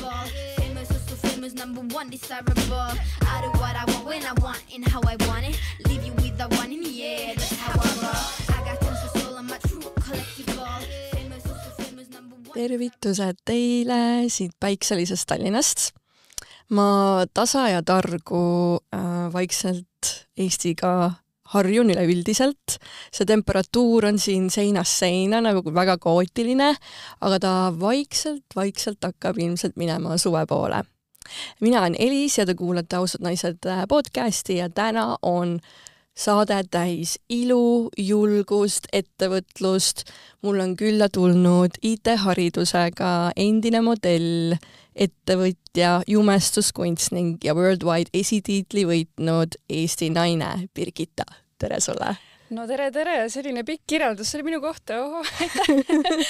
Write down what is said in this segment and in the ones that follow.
ball. Famous, so famous, number one, desirable. I do what I want, when I want, and how I want it. Leave you with the one in the air, that's how I roll. I got tons of soul on my true collectible. Famous, so famous, number one. Tervitused teile siit päikselisest Tallinnast. Ma tasa ja targu vaikselt Eestiga harjun üleüldiselt. See temperatuur on siin seinast seina nagu väga kaootiline, aga ta vaikselt hakkab ilmselt minema suve poole. Mina olen Elis ja te kuulate Ausad naised podcasti ja täna on saade täis ilu, julgust, ettevõtlust. Mul on külla tulnud IT-haridusega endine modell, ettevõtja, jumestuskunstnik ja Worldwide esitiitli võitnud Eesti naine Birgitta. Tere sulle! No tere! Selline pikk kirjeldus, see oli minu kohta. Aitäh!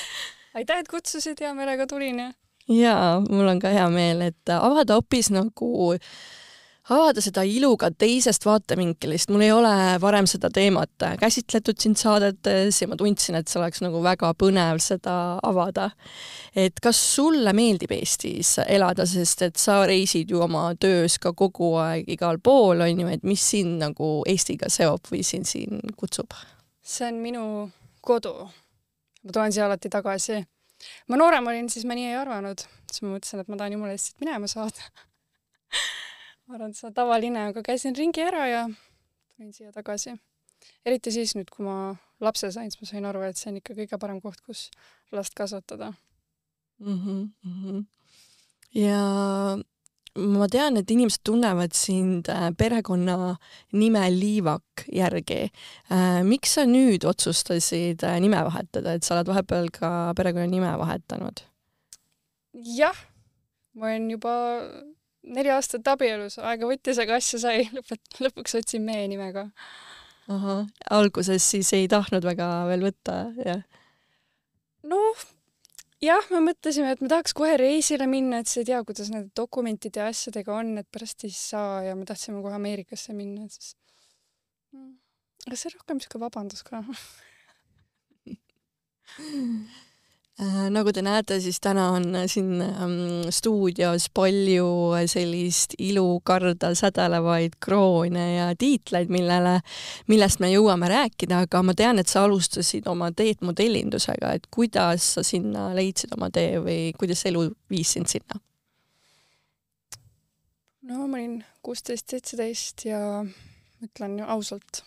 Aitäh, et kutsusid ja meelega tulin. Jaa, mul on ka hea meel, et avada seda ilu ka teisest vaatevinkelist. Mul ei ole varem seda teemat käsitletud sind saadetes ja ma tundsin, et see oleks nagu väga põnev seda avada. Et kas sulle meeldib Eestis elada, sest et sa reisid ju oma töös ka kogu aeg igal pool, on ju, et mis sind nagu Eestiga seob või siin kutsub? See on minu kodu. Ma tulen siia alati tagasi. Ma noorem olin, siis ma nii ei arvanud. Siis ma mõtlesin, et ma tahan jumala Eestit minema saada. Ma arvan, et see on tavaline, aga käisin ringi ära ja tulin siia tagasi. Eriti siis nüüd, kui ma lapse sain, siis ma sain aru, et see on ikka kõige parem koht, kus last kasvatada. Ja ma tean, et inimesed tunnevad sind perekonna nime Liivak järgi. Miks sa nüüd otsustasid nime vahetada, et sa oled vahepeal ka perekonna nime vahetanud? Jah, ma olen juba 4 aastat abielus, aega võttis, aga asja sai. Lõpuks otsin meie nimega. Aha, alguses siis ei tahtnud väga veel võtta, jah? No, jah, me mõtlesime, et me tahaks kohe reisile minna, et sa ei tea, kuidas need dokumentide ja asjadega on, et pärast ei saa ja me tahtsime kohe Ameerikasse minna. Siis... Aga see rohkem ka vabandus ka. Nagu te näete, siis täna on siin stuudios palju sellist ilukarda sädelevaid kroone ja tiitleid, millest me jõuame rääkida, aga ma tean, et sa alustasid oma teed modellindusega, et kuidas sa sinna leidsid oma tee või kuidas elu viis sind sinna? No ma olin 16-17 ja ütlen ausalt,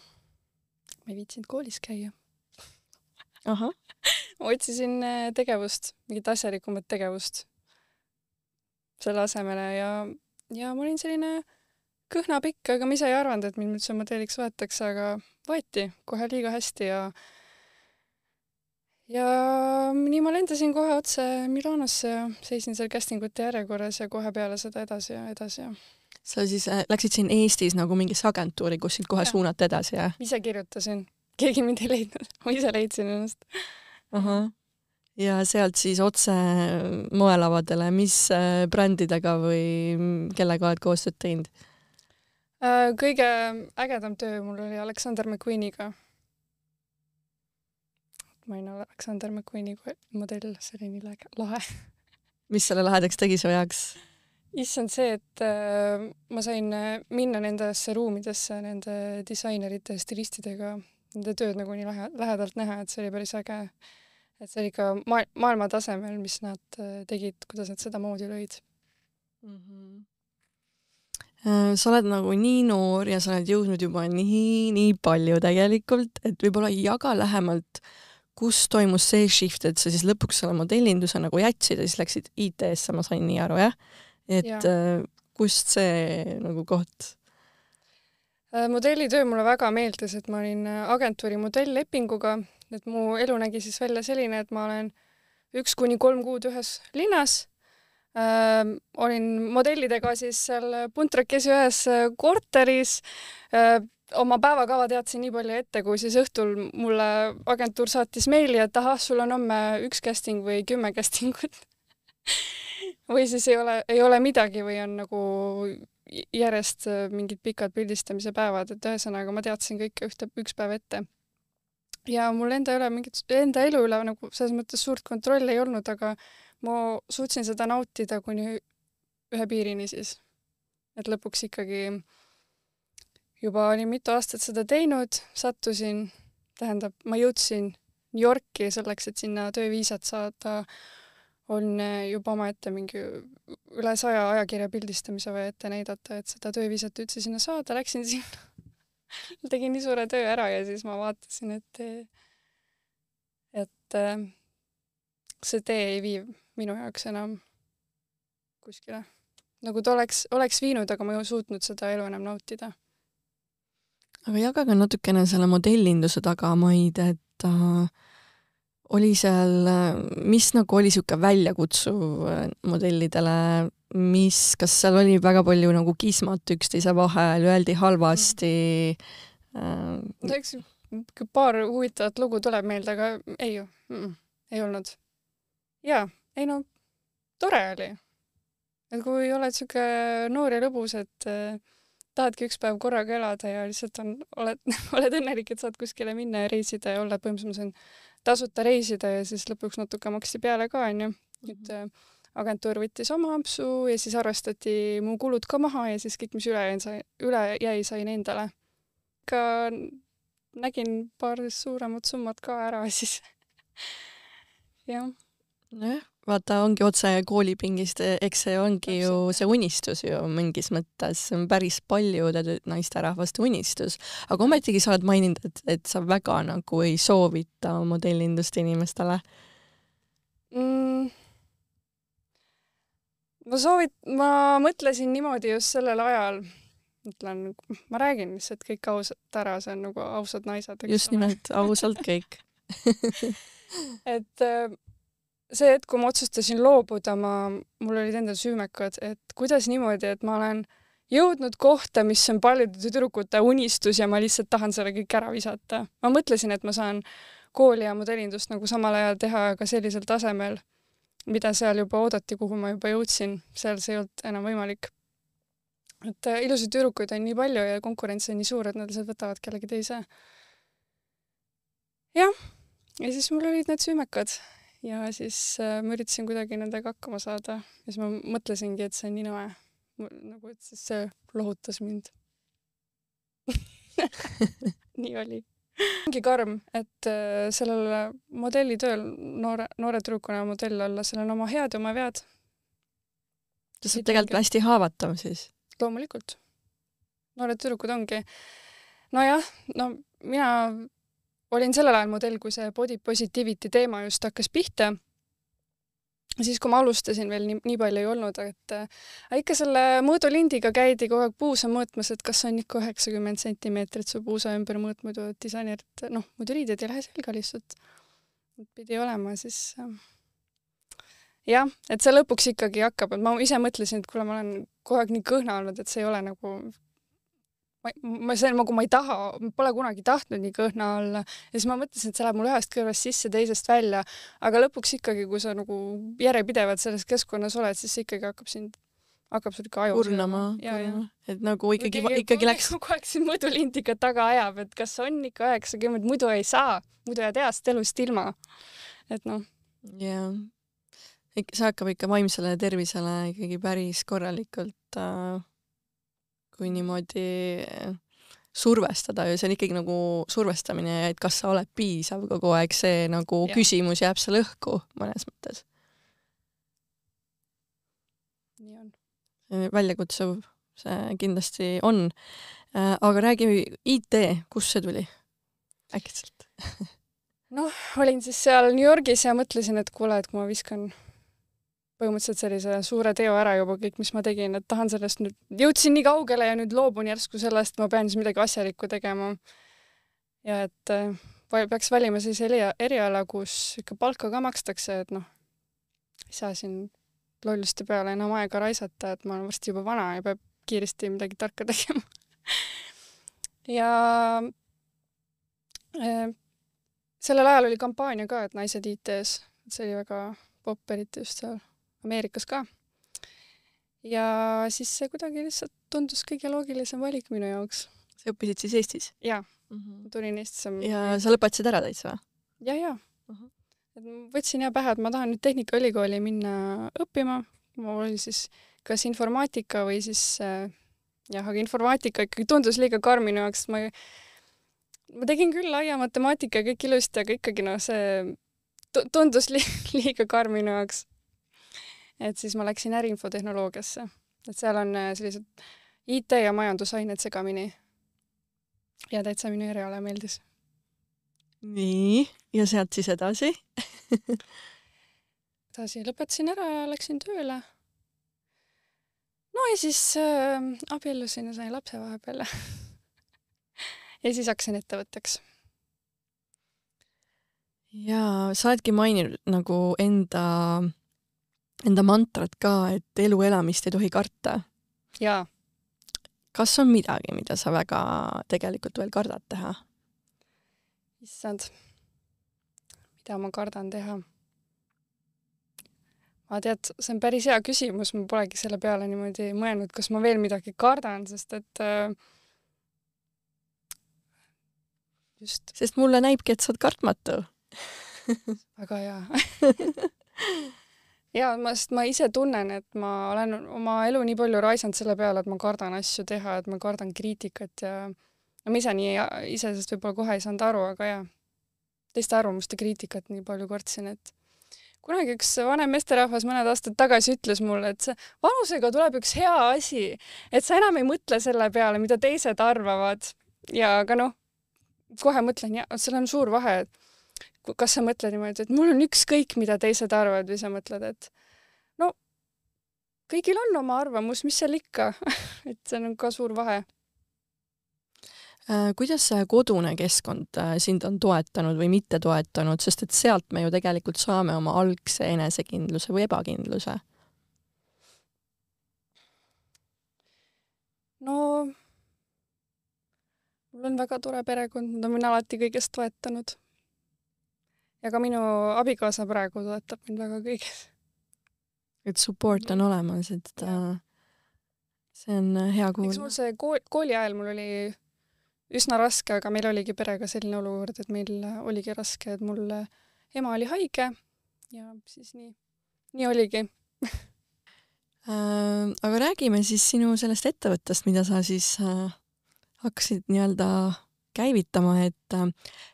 ma ei viitsinud koolis käia. Aha. Ma otsisin tegevust, mingit asjalikumat tegevust selle asemele ja ma olin selline kõhna pikk, aga ma ise ei arvanud, et mind üldse modelliks võetakse, aga võeti kohe liiga hästi ja nii ma lendasin kohe otse Milanosse ja seisin seal castingute järjekorras ja kohe peale seda edasi ja edasi. Sa siis läksid siin Eestis nagu mingis agentuuri, kus sind kohe suunati edasi, jah? Ise kirjutasin. Keegi mind ei leidnud. Ma ise leidsin ennast. Aha. Ja sealt siis otse moelavadele, mis brändidega või kellega oled koostööd teinud? Kõige ägedam töö mul oli Alexander McQueeniga. Ma olin Alexander McQueeni modell, see oli nii lahe. Mis selle lahedaks tegi su jaoks? Issand see, et ma sain minna nendesse ruumidesse nende disainerite ja stilistidega, nende tööd nagu nii lähedalt näha, et see oli päris äge. Et see oli ikka maailma tasemel, mis nad tegid, kuidas nad seda moodi lõid. Sa oled nagu nii noor ja sa oled jõudnud juba nii palju tegelikult, et võib-olla jaga lähemalt, kus toimus see shift, et sa siis lõpuks selle modellinduse nagu jätsid ja siis läksid IT-sse, ma sain nii aru, jah? Et kust see nagu koht? Modellitöö mulle väga meeldis, et ma olin agentuuri modelllepinguga, et mu elu nägi siis välja selline, et ma olen 1-3 kuud ühes linnas, olin modellidega siis seal puntrakesi ühes korteris, oma päevakava teadsin nii palju ette, kui siis õhtul mulle agentuur saatis meili, et sul on homme 1 casting või 10 castingut. Või siis ei ole midagi või on nagu järjest mingid pikad pildistamise päevad, et ühesõnaga ma teadsin kõike üks päev ette. Ja mul enda elu üle nagu selles mõttes suurt kontrolli ei olnud, aga ma suutsin seda nautida, kuni ühe piirini siis. Et lõpuks ikkagi juba olin mitu aastat seda teinud, sattusin, tähendab, ma jõudsin New Yorki selleks, et sinna tööviisat saada, on juba omaette mingi üle 100 ajakirja pildistamise vaja ette näidata, et seda tööviisat üldse sinna saada, läksin sinna. Tegin nii suure töö ära ja siis ma vaatasin, et see tee ei vii minu jaoks enam kuskile. Nagu ta oleks viinud, aga ma ei suutnud seda elu enam nautida. Aga jagaga natukene selle modellinduse tagamaid, et oli seal, mis nagu oli siuke väljakutsuv modellidele, kas seal oli väga palju nagu kismat üksteise vahel, öeldi halvasti? Eks paar huvitavat lugu tuleb meelde, aga ei olnud. Jaa, ei no, tore oli. Et kui oled siuke noor ja lõbus, et tahadki üks päev korraga elada ja lihtsalt oled õnnelik, et saad kuskile minna ja reisida ja olla põhimõtteliselt tasuta reisida ja siis lõpuks natuke maksti peale ka, on ju. Nüüd agentuur võttis oma ampsu ja siis arvestati mu kulud ka maha ja siis kõik, mis üle jäi, sain endale. Ka nägin paar suuremat summat ka ära siis. Jah. Vaata, ongi otse koolipingist, eks see ongi ju see unistus ju mingis mõttes, see on päris paljude naisterahvaste unistus, aga ometigi sa oled maininud, et sa väga nagu ei soovita modellindust inimestele. Ma mõtlesin niimoodi just sellel ajal, ma räägin lihtsalt kõik ausalt ära, see on nagu ausad naised. Just nimelt, ausalt kõik. Et see, et kui ma otsustasin loobuda, mul olid endal süümekad, et kuidas niimoodi, et ma olen jõudnud kohta, mis on paljude tüdrukute unistus ja ma lihtsalt tahan selle kõik ära visata. Ma mõtlesin, et ma saan kooli ja modellindust nagu samal ajal teha ka sellisel tasemel, mida seal juba oodati, kuhu ma juba jõudsin. Seal see ei olnud enam võimalik. Et ilusid tüdrukuid on nii palju ja konkurents on nii suur, et nad lihtsalt võtavad kellegi teise. Jah, ja siis mul olid need süümekad. Ja siis ma üritasin kuidagi nendega hakkama saada. Ja siis ma mõtlesingi, et see on nii noe. Nagu, et siis see lohutas mind. Nii oli. Ongi karm, et sellel modellitööl, noore tüdrukuna modell olla, seal on oma head ja oma vead. See on tegelikult hästi haavatav siis. Loomulikult. Noored tüdrukud ongi. Nojah, mina olin sellel ajal modell, kui see body positivity teema just hakkas pihta. Siis, kui ma alustasin, veel nii palju ei olnud, et ikka selle mõõdulindiga käidi kogu aeg puusa mõõtmas, et kas on ikka 90 centimeetrit su puusa ümber mõõt, muidu disainerid, muidu riided ei lähe selga lihtsalt. Pidi olema siis. Jah, et see lõpuks ikkagi hakkab, et ma ise mõtlesin, et kuule, ma olen kogu aeg nii kõhna olnud, et see ei ole nagu ma ei taha, pole kunagi tahtnud nii kõhna olla ja siis ma mõtlesin, et see läheb mul ühest kõrvast sisse, teisest välja, aga lõpuks ikkagi, kui sa nagu järjepidevalt selles keskkonnas oled, siis ikkagi hakkab sul ikka aju urnama. Et nagu ikkagi läks. Kogu aeg siin mõõdulindiga taga ajab, et kas on ikka 90, muidu ei saa, muidu jääd heast elust ilma. Et Jaa. See hakkab ikka vaimsele tervisele ikkagi päris korralikult kui niimoodi survestada ja see on ikkagi nagu survestamine, et kas sa oled piisav kogu aeg, see nagu küsimus jääb seal õhku mõnes mõttes. Nii on. Väljakutsuv see kindlasti on. Aga räägi IT, kus see tuli? Äkitselt. Olin siis seal New Yorgis ja mõtlesin, et kuule, et kui ma viskan põhimõtteliselt sellise suure teo ära juba kõik, mis ma tegin, et tahan sellest nüüd, jõudsin nii kaugele ja nüüd loobun järsku sellest, ma pean siis midagi asjalikku tegema. Ja et peaks valima siis eriala, kus ikka palka ka makstakse, et ei saa siin lolluste peale enam aega raisata, et ma olen varsti juba vana ja peab kiiresti midagi tarka tegema. Ja sellel ajal oli kampaania ka, et naised IT-s, see oli väga popp, eriti just seal Ameerikas ka. Ja siis see kuidagi lihtsalt tundus kõige loogilisem valik minu jaoks. Sa õppisid siis Eestis? Jaa, tulin Eestisse. Ja sa lõpetasid ära täitsa? Jaa. Et võtsin pähe, et ma tahan nüüd Tehnikaülikooli minna õppima. Ma oli siis kas informaatika või siis aga informaatika ikkagi tundus liiga karm minu jaoks. Ma tegin küll laia matemaatika ja kõik ilusti, aga ikkagi see tundus liiga karm minu jaoks. Et siis ma läksin äriinfotehnoloogiasse. Et seal on sellised IT ja majandusained segamini. Ja täitsa minu eriala meeldis. Nii, ja sealt siis edasi? Edasi lõpetasin ära ja läksin tööle. No ja siis abiellusin ja sain lapse vahepeal. Ja siis hakkasin ettevõtteks. Ja sa oledki maininud nagu enda mantrat ka, et elu elamist ei tohi karta. Jaa. Kas on midagi, mida sa väga tegelikult veel kardad teha? Issand, mida ma kardan teha? Ma tead, see on päris hea küsimus, ma polegi selle peale niimoodi mõelnud, kas ma veel midagi kardan, sest et just. Sest mulle näibki, et sa oled kartmatu. Väga hea. Ja, ma ise tunnen, et ma olen oma elu nii palju raisanud selle peale, et ma kardan asju teha, et ma kardan kriitikat ja ma ise sest võib-olla kohe ei saanud aru, aga jah, teiste arvamuste kriitikat nii palju kordsin, et kunagi üks vanem meesterahvas mõned aastad tagasi ütles mulle, et see vanusega tuleb üks hea asi, et sa enam ei mõtle selle peale, mida teised arvavad. Ja aga kohe mõtlen, seal on suur vahe, et kas sa mõtled niimoodi, et mul on ükskõik, mida teised arvavad, või sa mõtled, et kõigil on oma arvamus, mis seal ikka, et see on ka suur vahe. Kuidas see kodune keskkond sind on toetanud või mitte toetanud, sest et sealt me ju tegelikult saame oma algse enesekindluse või ebakindluse? No, mul on väga tore perekond, nad on mind alati kõigest toetanud. Ja ka minu abikaasa praegu toetab mind väga kõiges. Et support on olemas, et see on hea kuulda. Eks mul see kooli ajal mul oli üsna raske, aga meil oligi perega selline olukord, et meil oligi raske, et mul ema oli haige ja siis nii oligi. Aga räägime siis sinu sellest ettevõttest, mida sa siis hakkasid nii-öelda käivitama, et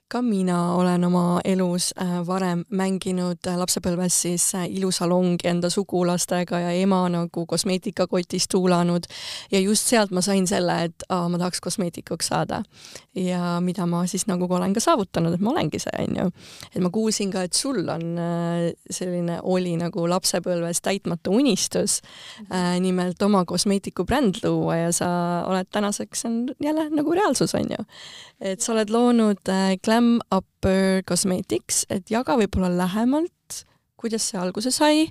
ka mina olen oma elus varem mänginud lapsepõlves siis ilusalongi enda sugulastega ja ema nagu kosmeetikakotist tuulanud ja just sealt ma sain selle, et ma tahaks kosmeetikuks saada. Ja mida ma siis nagu olen ka saavutanud, et ma olengi see, on ju. Et ma kuulsin ka, et sul on oli nagu lapsepõlves täitmatu unistus nimelt oma kosmeetiku bränd luua ja sa oled tänaseks jälle nagu reaalsus, on ju. Et sa oled loonud Glam Upper Cosmetics, et jaga võib-olla lähemalt, kuidas see alguse sai,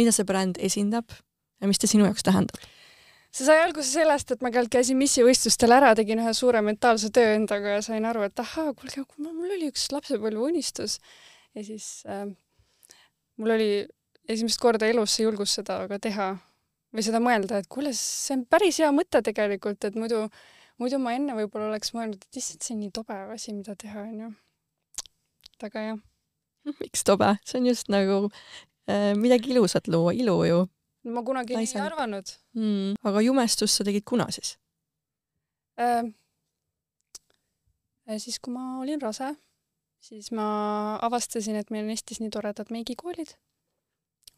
mida see bränd esindab ja mis ta sinu jaoks tähendab? See sai alguse sellest, et ma käisin missivõistlustel ära, tegin ühe suure mentaalse töö endaga ja sain aru, et kuulge, mul oli üks lapsepõlve unistus ja siis mul oli esimest korda elus see julgus seda ka teha või seda mõelda, et kuule, see on päris hea mõte tegelikult, et muidu ma enne võib-olla oleks mõelnud, et lihtsalt see on nii tobe asi, mida teha, on ju. Aga jah. Miks tobe? See on just nagu midagi ilusat luua, ilu ju. Ma kunagi nii arvanud. Aga jumestus sa tegid kuna siis? Siis, kui ma olin rase, siis ma avastasin, et meil on Eestis nii toredad meigikoolid.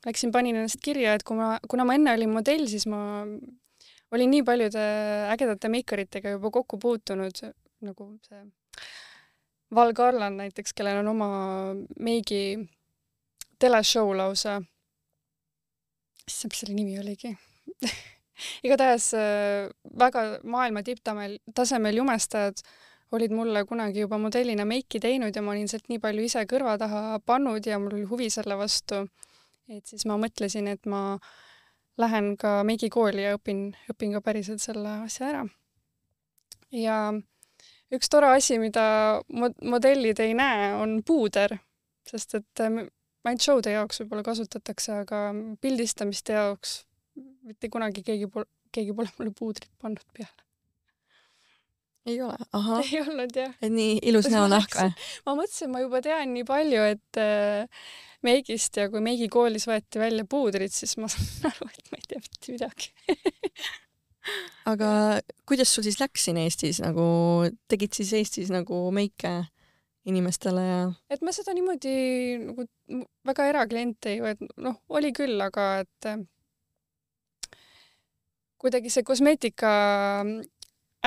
Panin ennast kirja, et kuna ma enne olin modell, siis ma olin nii paljude ägedate meikaritega juba kokku puutunud, nagu see Val Garland näiteks, kellel on oma meigi teleshow lausa. Mis selle nimi oligi? Igatahes väga maailma tipptasemel jumestajad olid mulle kunagi juba modellina meiki teinud ja ma olin sealt nii palju ise kõrva taha pannud ja mul oli huvi selle vastu. Et siis ma mõtlesin, et ma lähen ka meigikooli ja õpin ka päriselt selle asja ära. Ja üks tore asi, mida modellid ei näe, on puuder, sest et ainult showde jaoks võib-olla kasutatakse, aga pildistamiste jaoks mitte kunagi keegi pole mulle puudrit pannud peale. Ei ole? Aha. Ei olnud, jah. Et nii ilus näonahk või? Ma mõtlesin, ma juba tean nii palju, et meigist ja kui meigikoolis võeti välja puudrit, siis ma saan aru, et ma ei tea mitte midagi. Aga kuidas sul siis läks siin Eestis, nagu tegid siis Eestis nagu meike inimestele ja? Et ma seda niimoodi nagu väga erakliente ju, et noh, oli küll, aga et kuidagi see kosmeetika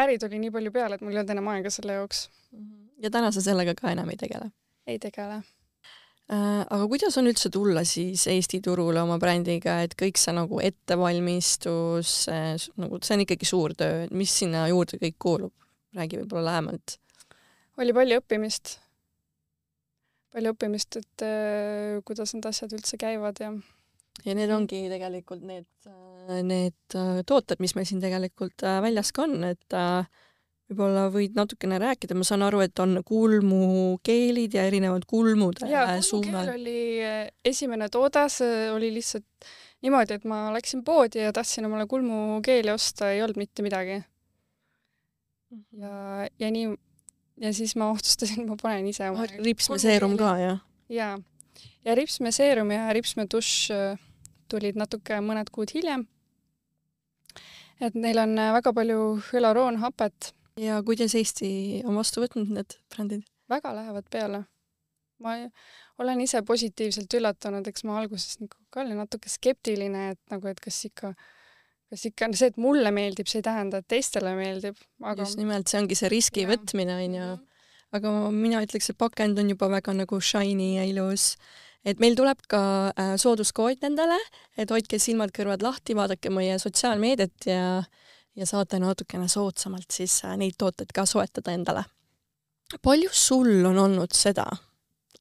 äri tuli nii palju peale, et mul ei olnud enam aega selle jaoks. Ja täna sa sellega ka enam ei tegele? Ei tegele. Aga kuidas on üldse tulla siis Eesti turule oma brändiga, et kõik see nagu ettevalmistus, nagu see on ikkagi suur töö, et mis sinna juurde kõik kuulub? Räägi võib-olla lähemalt. Oli palju õppimist, et kuidas need asjad üldse käivad ja need ongi tegelikult need tooted, mis meil siin tegelikult väljas ka on, et võib-olla võid natukene rääkida, ma saan aru, et on kulmukeelid ja erinevad kulmude suunal. Kulmukeel oli esimene toode, see oli lihtsalt niimoodi, et ma läksin poodi ja tahtsin omale kulmukeeli osta, ei olnud mitte midagi. Ja siis ma otsustasin, et ma panen ise oma ripsmeseerum ka, jah? Jaa. Ja ripsmeseerum ja ripsmedušš tulid natuke mõned kuud hiljem. Et neil on väga palju hülaroonhapet. Ja kuidas Eesti on vastu võtnud need brändid? Väga lähevad peale. Ma olen ise positiivselt üllatunud, eks ma alguses ka olin natuke skeptiline, et nagu, et kas ikka see, et mulle meeldib, see ei tähenda, et teistele meeldib. Aga... Just nimelt, see ongi see riski võtmine, on ju. Aga mina ütleks, et pakend on juba väga nagu shiny ja ilus. Et meil tuleb ka sooduskood nendele, et hoidke silmad kõrvad lahti, vaadake meie sotsiaalmeediat ja saate natukene soodsamalt siis neid tooteid ka soetada endale. Palju sul on olnud seda,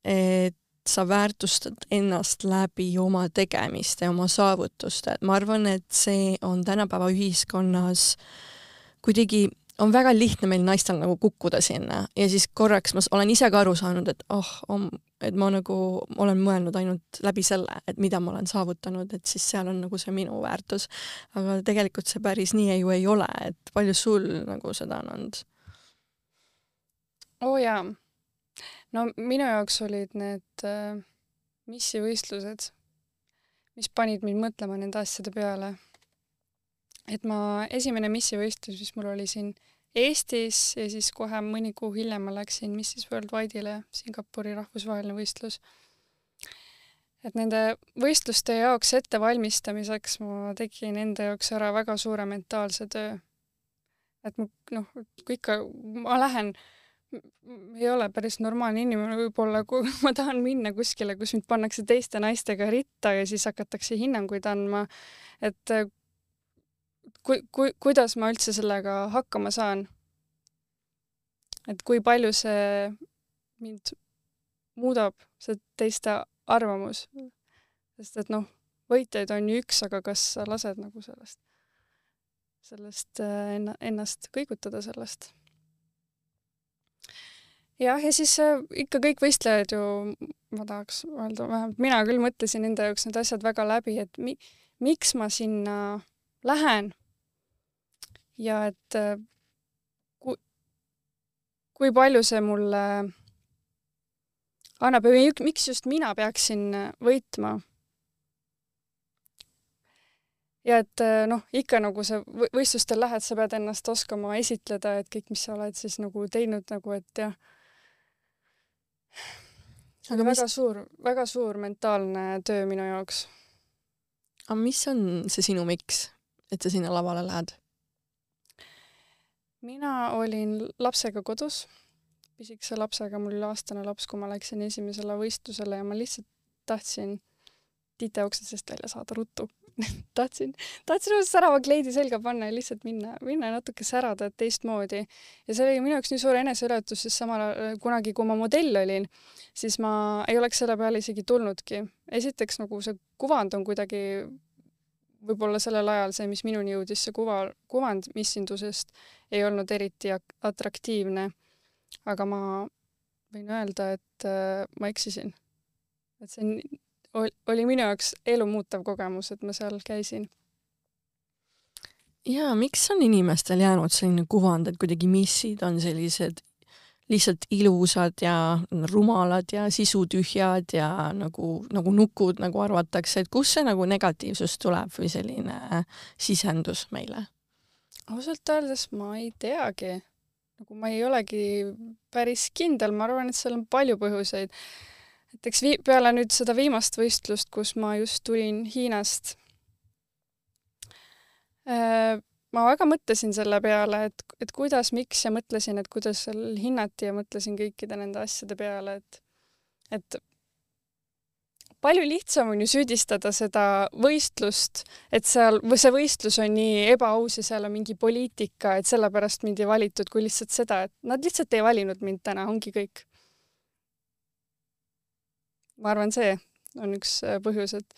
et sa väärtustad ennast läbi oma tegemiste, oma saavutuste? Ma arvan, et see on tänapäeva ühiskonnas kuidagi on väga lihtne meil naistel nagu kukkuda sinna ja siis korraks ma olen ise ka aru saanud, et et ma nagu olen mõelnud ainult läbi selle, et mida ma olen saavutanud, et siis seal on nagu see minu väärtus. Aga tegelikult see päris nii ju ei ole, et palju sul nagu seda on olnud? Jaa. No minu jaoks olid need missivõistlused, mis panid mind mõtlema nende asjade peale. Et ma esimene missivõistlus, mis mul oli siin Eestis ja siis kohe mõni kuu hiljem ma läksin Mrs. Worldwide'ile, Singapuri rahvusvaheline võistlus. Et nende võistluste jaoks ettevalmistamiseks ma tegin enda jaoks ära väga suure mentaalse töö. Et kui ikka ma lähen, ei ole päris normaalne inimene võib-olla, kui ma tahan minna kuskile, kus mind pannakse teiste naistega ritta ja siis hakatakse hinnanguid andma, et kuidas ma üldse sellega hakkama saan? Et kui palju see mind muudab, see teiste arvamus? Sest et võitjaid on ju üks, aga kas sa lased nagu sellest ennast kõigutada sellest? Ja siis ikka kõik võistlejad ju, ma tahaks öelda, vähemalt mina küll mõtlesin enda jaoks need asjad väga läbi, et miks ma sinna lähen ja et kui palju see mulle annab ja miks just mina peaksin võitma. Ja et ikka nagu see võistlustel lähed, sa pead ennast oskama esitleda, et kõik, mis sa oled siis nagu teinud, nagu et jah. See on väga suur mentaalne töö minu jaoks. Aga mis on see sinu miks, et sa sinna lavale lähed? Mina olin lapsega kodus, pisikese lapsega, mul oli aastane laps, kui ma läksin esimesele võistlusele ja ma lihtsalt tahtsin titeoksesest välja saada ruttu. tahtsin särava kleidi selga panna ja lihtsalt minna natuke särada teistmoodi. Ja see oli minu jaoks nii suur eneseületus, sest samal kunagi, kui ma modell olin, siis ma ei oleks selle peale isegi tulnudki. Esiteks nagu see kuvand on kuidagi võib-olla sellel ajal see, mis minuni jõudis, see kuvand missindusest ei olnud eriti atraktiivne. Aga ma võin öelda, et ma eksisin. Et see oli minu jaoks elu muutav kogemus, et ma seal käisin. Ja miks on inimestel jäänud selline kuvand, et kuidagi missid on sellised lihtsalt ilusad ja rumalad ja sisutühjad ja nagu nukud, nagu arvatakse, et kus see nagu negatiivsus tuleb või selline sisendus meile? Ausalt öeldes ma ei teagi. Nagu ma ei olegi päris kindel, ma arvan, et seal on palju põhjuseid. Näiteks peale nüüd seda viimast võistlust, kus ma just tulin Hiinast, ma väga mõtlesin selle peale, et kuidas, miks ja mõtlesin, et kuidas seal hinnati ja mõtlesin kõikide nende asjade peale, et palju lihtsam on ju süüdistada seda võistlust, et see võistlus on nii ebaaus ja seal on mingi poliitika, et sellepärast mind ei valitud, kui lihtsalt seda, et nad lihtsalt ei valinud mind täna, ongi kõik. Ma arvan, see on üks põhjus, et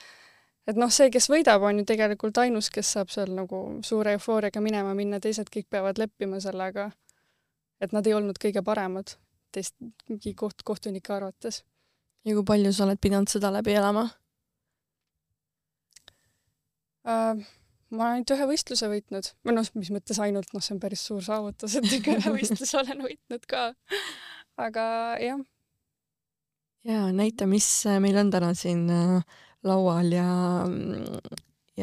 see, kes võidab, on ju tegelikult ainus, kes saab seal nagu suure eufooriaga minna, teised kõik peavad leppima sellega, et nad ei olnud kõige paremad mingi kohtunike arvates. Ja kui palju sa oled pidanud seda läbi elama? Ma olen ühe võistluse võitnud. Mis mõttes ainult, see on päris suur saavutus, et ühe võistluse olen võitnud ka. Aga jah. Ja näita, mis meil on täna siin laual ja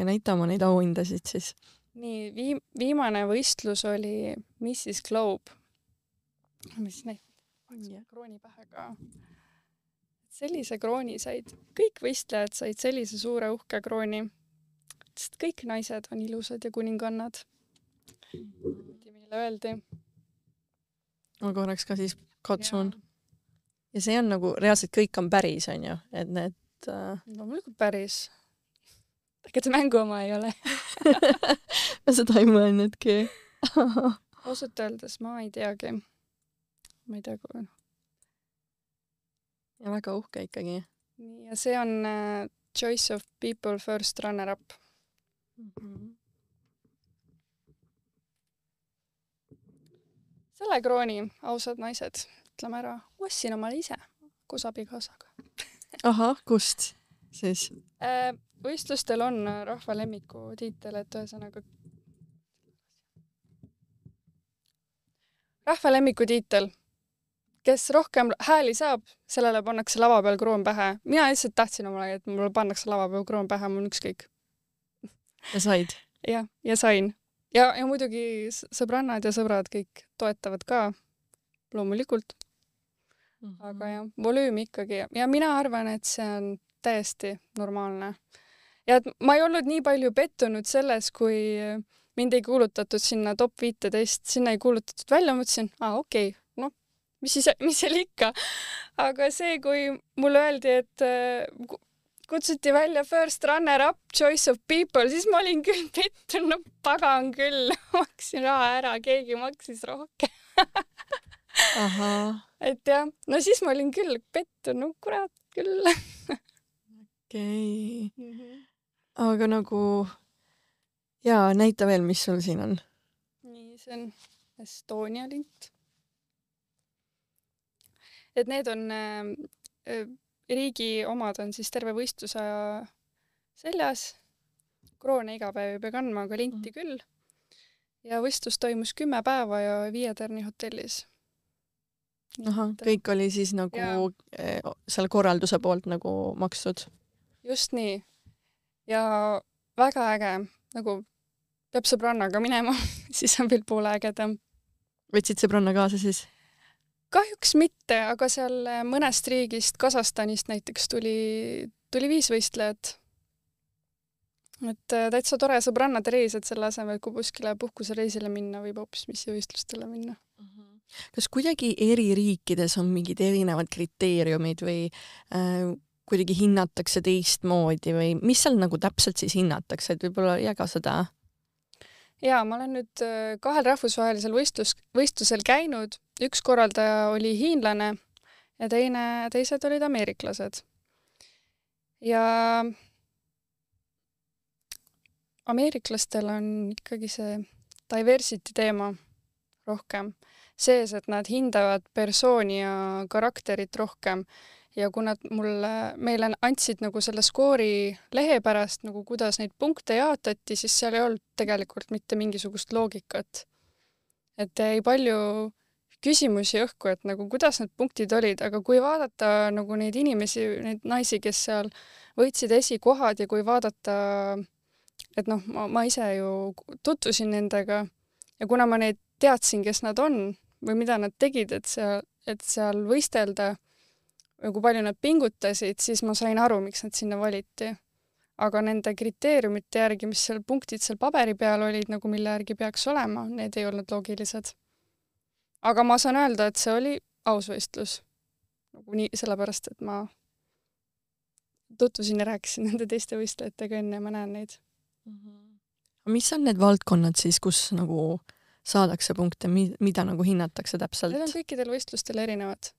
näita oma neid auhindasid siis. Nii, viimane võistlus oli Mrs. Globe. Mis näitab? Krooni pähe ka. Sellise krooni said, kõik võistlejad said sellise suure uhke krooni, sest kõik naised on ilusad ja kuningannad. Meile öeldi. Ma korraks ka siis katsun. Ja see on nagu, reaalselt kõik on päris, on ju? Et need... No muidugi päris. Aga see mängu oma ei ole. Ma seda ei mõelnudki. Ausalt öeldes ma ei teagi. Ma ei tea, kui... Ja väga uhke ikkagi. Ja see on Choice of People First Runner-up. Selle krooni ausad naised, ütleme ära, ostsin omale ise koos abikaasaga. Aha, kust siis? Võistlustel on rahva lemmiku tiitel, et ühesõnaga rahva lemmiku tiitel. Kes rohkem hääli saab, sellele pannakse lava peal kroon pähe. Mina lihtsalt tahtsin omale, et mulle pannakse lava peal kroon pähe, mul on ükskõik. Ja said? Ja sain. Ja muidugi sõbrannad ja sõbrad kõik toetavad ka, loomulikult. Aga jah, volüüm ikkagi. Ja mina arvan, et see on täiesti normaalne. Ja et ma ei olnud nii palju pettunud selles, kui mind ei kuulutatud sinna top 15, sinna ei kuulutatud välja, mõtlesin, okei. Mis seal ikka. Aga see, kui mulle öeldi, et kutsuti välja First Runner-up Choice of People, siis ma olin küll pettunud, pagan küll. Maksin raha ära, keegi maksis rohkem. Aha. Et jah, no siis ma olin küll pettunud, kurat küll. Okei. Aga nagu, näita veel, mis sul siin on. Nii, see on Estonia lint. Et need on, riigi omad on siis terve võistluse seljas. Kroone iga päev ei pea kandma, aga linti küll. Ja võistlus toimus 10 päeva ja 5 tärni hotellis. Aha, kõik oli siis nagu selle korralduse poolt nagu makstud. Just nii. Ja väga äge, nagu peab sõbrannaga minema, siis on veel poole ägedam. Võtsid sõbranna kaasa siis? Kahjuks mitte, aga seal mõnest riigist, Kasahstanist näiteks tuli 5 võistlejat. Et täitsa tore sõbrannade reis, et selle asemel, kui kuskile puhkusereisile minna, võib hoopis mis võistlustele minna. Kas kuidagi eri riikides on mingid erinevad kriteeriumid või kuidagi hinnatakse teistmoodi või mis seal nagu täpselt siis hinnatakse, et võib-olla jaga seda? Jaa, ma olen nüüd 2 rahvusvahelisel võistlusel käinud. Üks korraldaja oli hiinlane ja teised olid ameeriklased. Ja ameeriklastel on ikkagi see diversity teema rohkem. Sees, et nad hindavad persooni ja karakterit rohkem. Ja kui nad meile andsid nagu selle skoori lehe pärast, nagu kuidas neid punkte jaotati, siis seal ei olnud tegelikult mitte mingisugust loogikat. Et jäi palju küsimusi õhku, et nagu kuidas need punktid olid, aga kui vaadata nagu neid inimesi, neid naisi, kes seal võitsid esikohad ja kui vaadata, et noh, ma ise ju tutvusin nendega ja kuna ma neid teadsin, kes nad on või mida nad tegid, et seal võistelda ja kui palju nad pingutasid, siis ma sain aru, miks nad sinna valiti. Aga nende kriteeriumite järgi, mis seal punktid seal paberi peal olid, nagu mille järgi peaks olema, need ei olnud loogilised. Aga ma saan öelda, et see oli aus võistlus. Nagu nii, sellepärast, et ma tutvusin ja rääkisin nende teiste võistlejatega enne ja ma näen neid. Mis on need valdkonnad siis, kus nagu saadakse punkte, mida nagu hinnatakse täpselt? Need on kõikidel võistlustel erinevad.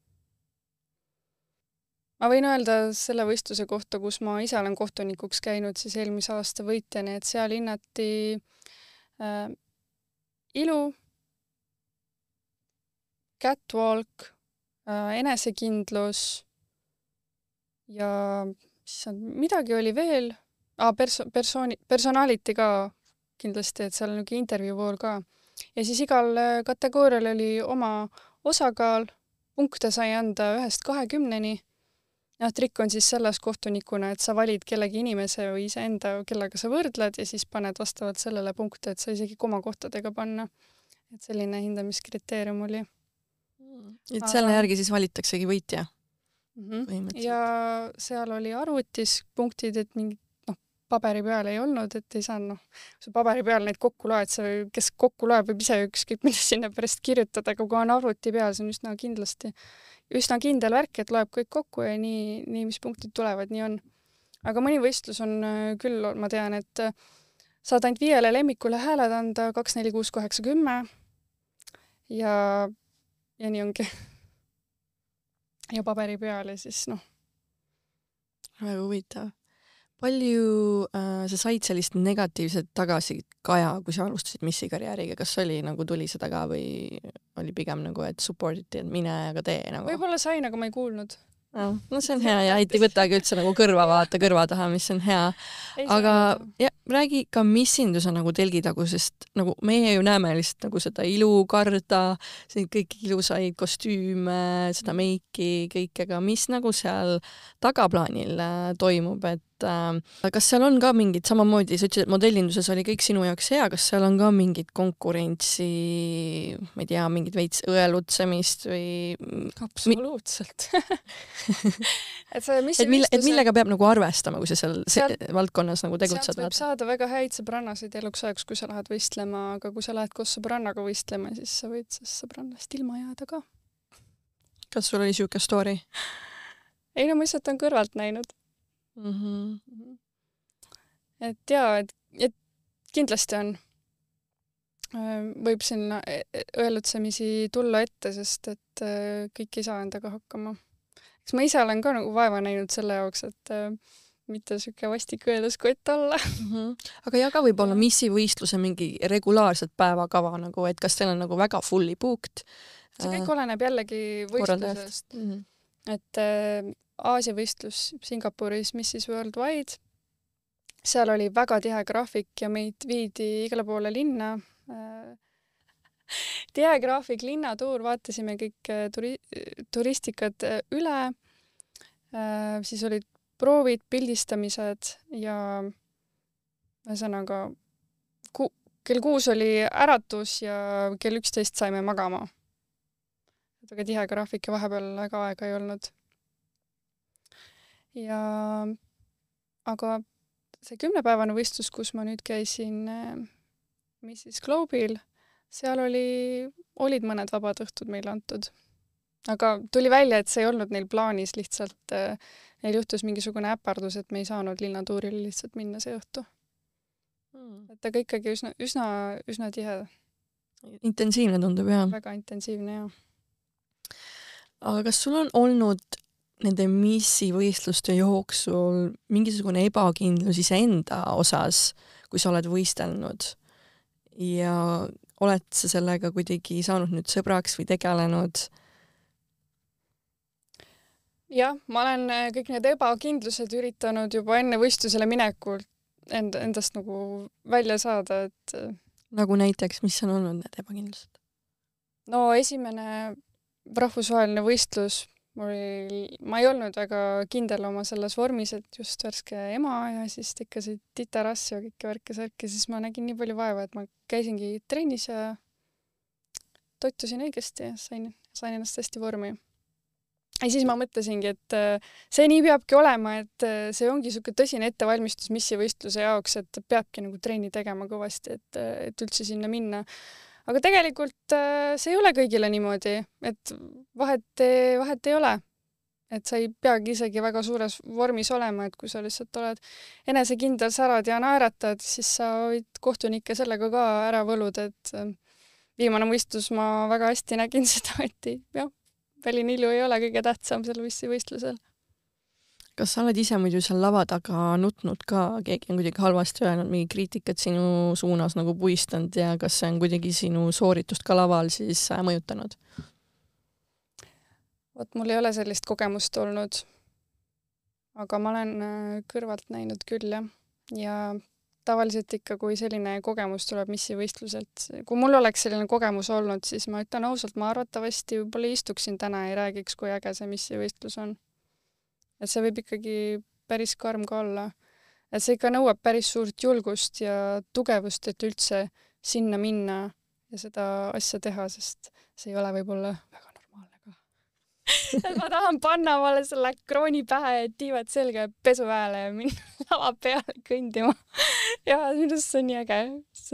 Ma võin öelda selle võistluse kohta, kus ma ise olen kohtunikuks käinud, siis eelmise aasta võitjani, et seal hinnati ilu, catwalk, enesekindlus ja midagi oli veel, personality ka kindlasti, et seal on nagu intervjuu pool ka. Ja siis igal kategoorial oli oma osakaal, punkte sai anda 1-20. Ja trikk on siis selles kohtunikuna, et sa valid kellegi inimese või iseenda, kellega sa võrdled ja siis paned vastavalt sellele punkte, et sa isegi komakohtadega panna. Et selline hindamiskriteerium oli. Et selle järgi siis valitaksegi võitja? Ja seal oli arvutis punktid, et mingid paberi peal ei olnud, et ei saanud, see paberi peal neid kokku loed, kes kokku loeb võib ise ükskõik mida sinna pärast kirjutada, aga kui on arvuti peal, see on üsna kindel värk, et loeb kõik kokku ja nii mis punktid tulevad, nii on. Aga mõni võistlus on küll, ma tean, et saad ainult 5 lemmikule hääled anda 2, 4, 6, 8, 10 ja nii ongi. Ja paberi peal ja siis Väga huvitav. Palju sa said sellist negatiivset tagasikaja, kui sa alustasid missi karjääriga? Kas oli nagu tuli seda ka või oli pigem nagu, et supportiti, et mine aga tee nagu? Võib-olla sain, aga ma ei kuulnud. No see on hea ja ei võtagi üldse nagu kõrva taha, mis on hea. Aga räägi ka missinduse nagu telgitagu, sest nagu meie ju näeme lihtsalt nagu seda ilukarda, kõik ilusaid kostüüme, seda meiki, kõik, aga mis nagu seal tagaplaanil toimub, et kas seal on ka mingid, samamoodi sa ütlesid, et modellinduses oli kõik sinu jaoks hea, kas seal on ka mingid konkurentsi, ma ei tea, mingid veits õelutsemist või... Absoluutselt. et millega peab nagu arvestama, kui sa seal valdkonnas nagu tegutsed? Sealt võib saada väga häid sõbrannasid eluks ajaks, kui sa lähed võistlema, aga kui sa lähed koos sõbrannaga võistlema, siis sa võid sõbrannast ilma jääda ka. Kas sul oli siuke story? Ei, no ma lihtsalt on kõrvalt näinud. Et jaa, et kindlasti on. Võib sinna õelutsemisi tulla ette, sest et kõik ei saa endaga hakkama. Eks ma ise olen ka nagu vaeva näinud selle jaoks, et mitte süke vastik õeluskott olla. Aga jaga võib-olla missi võistluse mingi regulaarset päevakava, nagu, et kas teil on nagu väga fully booked? See kõik oleneb jällegi võistlusest. Et Aasia võistlus Singapuris Missis Worldwide. Seal oli väga tihe graafik ja meid viidi igale poole linna. Tihe graafik, linnatuur, vaatasime kõik turistikad üle. Siis olid proovid, pildistamised ja ühesõnaga kell 6 oli äratus ja kell 11 saime magama. Väga tihe graafik ja vahepeal väga aega ei olnud. Aga see 10-päevane võistlus, kus ma nüüd käisin Mrs. Globe'il, seal olid mõned vabad õhtud meile antud. Aga tuli välja, et see ei olnud neil plaanis, lihtsalt neil juhtus mingisugune äpardus, et me ei saanud linnatuurile lihtsalt minna see õhtu. Et aga ikkagi üsna tihe. Intensiivne tundub, jah. Väga intensiivne, jah. Aga kas sul on olnud nende missi võistluste jooksul mingisugune ebakindlus iseenda osas, kui sa oled võistelnud ja oled sa sellega kuidagi saanud nüüd sõbraks või tegelenud? Jah, ma olen kõik need ebakindlused üritanud juba enne võistlusele minekul endast nagu välja saada, et... Nagu näiteks, mis on olnud need ebakindlused? no esimene rahvusvaheline võistlus ma ei olnud väga kindel oma selles vormis, et just värske ema ja siis tekkasid titarass ja kõike värke-särke, siis ma nägin nii palju vaeva, et ma käisingi trennis ja toitusin õigesti ja sain ennast hästi vormi. Ja siis ma mõtlesingi, et see nii peabki olema, et see ongi niisugune tõsine ettevalmistus missivõistluse jaoks, et peabki nagu trenni tegema kõvasti, et üldse sinna minna. Aga tegelikult see ei ole kõigile niimoodi, et vahet ei ole. Et sa ei peagi isegi väga suures vormis olema, et kui sa lihtsalt oled enesekindel, särad ja naeratad, siis sa võid kohtunikke sellega ka ära võluda, et viimane võistlus ma väga hästi nägin seda, et jah, väline ilu ei ole kõige tähtsam seal võistlusel. Kas sa oled ise muidu seal lava taga nutnud ka, keegi on kuidagi halvasti öelnud, mingi kriitikat sinu suunas nagu puistanud ja kas see on kuidagi sinu sooritust ka laval siis mõjutanud? Vot mul ei ole sellist kogemust olnud, aga ma olen kõrvalt näinud küll ja tavaliselt ikka, kui selline kogemus tuleb missivõistluselt, kui mul oleks selline kogemus olnud, siis ma ütlen ausalt, ma arvatavasti võib-olla istuksin täna ja räägiks, kui äge see missivõistlus on. Et see võib ikkagi päris karm ka olla. Et see ikka nõuab päris suurt julgust ja tugevust, et üldse sinna minna ja seda asja teha, sest see ei ole võib-olla väga normaalne ka. Et ma tahan panna omale selle krooni pähe ja tiivad selga ja pesu hääle ja minna lava peale kõndima. Ja minust see on nii äge.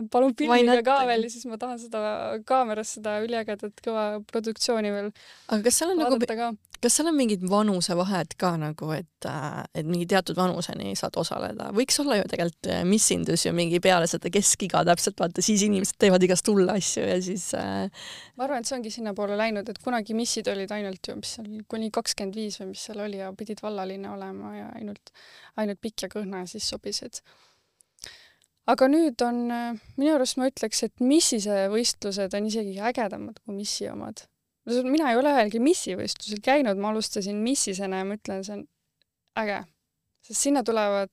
Palun filmiga ka veel ja siis ma tahan seda kaameras seda üliägedat kõva produktsiooni veel vaadata ka. Kas seal on mingid vanusevahed ka nagu, et mingi teatud vanuseni saad osaleda? Võiks olla ju tegelikult missindus ju mingi peale seda keskiga täpselt, vaata, siis inimesed teevad igast hulle asju ja siis... Ma arvan, et see ongi sinna poole läinud, et kunagi missid olid ainult ju, mis seal kuni 25 või mis seal oli ja pidid vallaline olema ja ainult pikk ja kõhna siis sobisid. Aga nüüd on, minu arust ma ütleks, et missise võistlused on isegi ägedamad kui missi omad. Mina ei ole ühelgi missivõistlusel käinud, ma alustasin missisena ja ma ütlen, see on äge. Sest sinna tulevad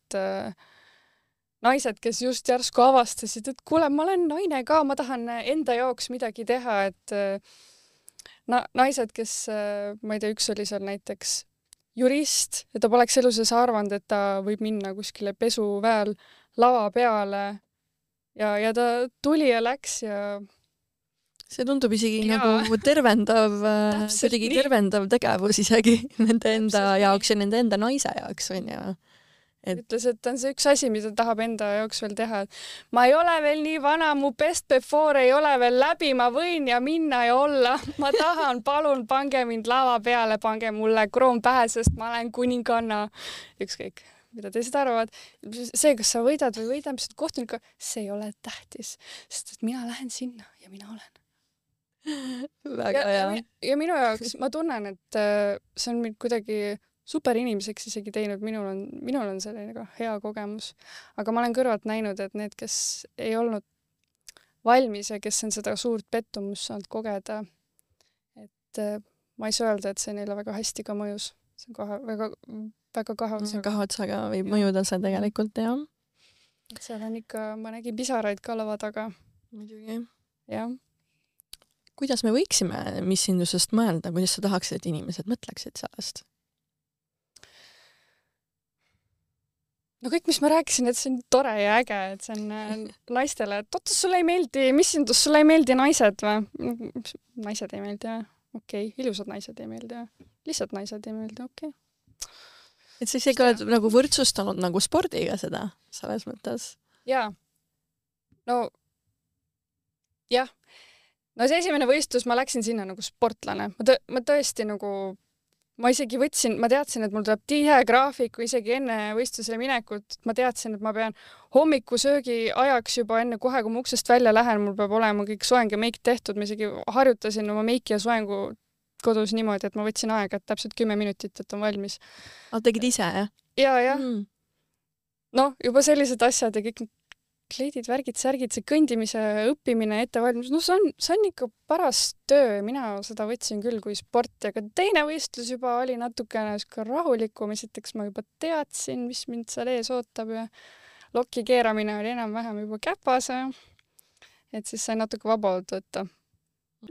naised, kes just järsku avastasid, et kuule, ma olen naine ka, ma tahan enda jaoks midagi teha, et naised, kes, ma ei tea, üks oli seal näiteks jurist, et ta poleks elu sees arvanud, et ta võib minna kuskile pesuväel lava peale ja ta tuli ja läks ja see tundub isegi nagu tervendav tegevus isegi nende enda jaoks ja nende enda naise jaoks on ju. Ütles, et on see üks asi, mida tahab enda jaoks veel teha. Ma ei ole veel nii vana, mu best before ei ole veel läbi, ma võin ja minna ja olla. Ma tahan, palun, pange mind lava peale, pange mulle kroon pähe, sest ma olen kuninganna. Ükskõik, mida teised arvavad. See, kas sa võidad või võidad, mis kohtunika, see ei ole tähtis, sest et mina lähen sinna ja mina olen. Väga hea. Ja minu jaoks ma tunnen, et see on mind kuidagi super inimeseks isegi teinud, minul on selline hea kogemus, aga ma olen kõrvalt näinud, et need, kes ei olnud valmis ja kes on seda suurt pettumust saanud kogeda, et ma ei saa öelda, et see neile väga hästi ka mõjus. See on väga kahe otsaga. Kahe otsaga võib mõjuda see tegelikult, jah. Seal on ikka, ma nägin pisaraid ka lava taga. Muidugi. Jah. Kuidas me võiksime missindusest mõelda, kuidas sa tahaksid, et inimesed mõtleksid sellest? No kõik, mis ma rääkisin, et see on tore ja äge, et see on naistele, et oota, sulle ei meeldi missindus, sulle ei meeldi naised või? Naised ei meeldi, okei. Ilusad naised ei meeldi, lihtsalt naised ei meeldi, okei. Et sa isegi oled nagu võrdsustanud nagu spordiga seda, selles mõttes? Jaa. No, jah. No see esimene võistlus, ma läksin sinna nagu sportlane. Ma tõesti nagu, ma isegi võtsin, ma teadsin, et mul tuleb tihe graafiku isegi enne võistlusele minekut. Ma teadsin, et ma pean hommikusöögi ajaks juba enne kohe, kui ma uksest välja lähen, mul peab olema kõik soeng ja meik tehtud. Ma isegi harjutasin oma meiki ja soengu kodus niimoodi, et ma võtsin aega, et täpselt 10 minutit, et on valmis. Tegid ise, jah? Jaa. No, juba sellised asjad ja kõik kleidid, värgid, särgid, see kõndimise õppimine, ettevalmis, no see on ikka paras töö, mina seda võtsin küll kui sport, aga teine võistlus juba oli natukene rahulikum, esiteks ma juba teadsin, mis mind seal ees ootab ja lokki keeramine oli enam-vähem juba käpas, et siis sai natuke vabalt võtta.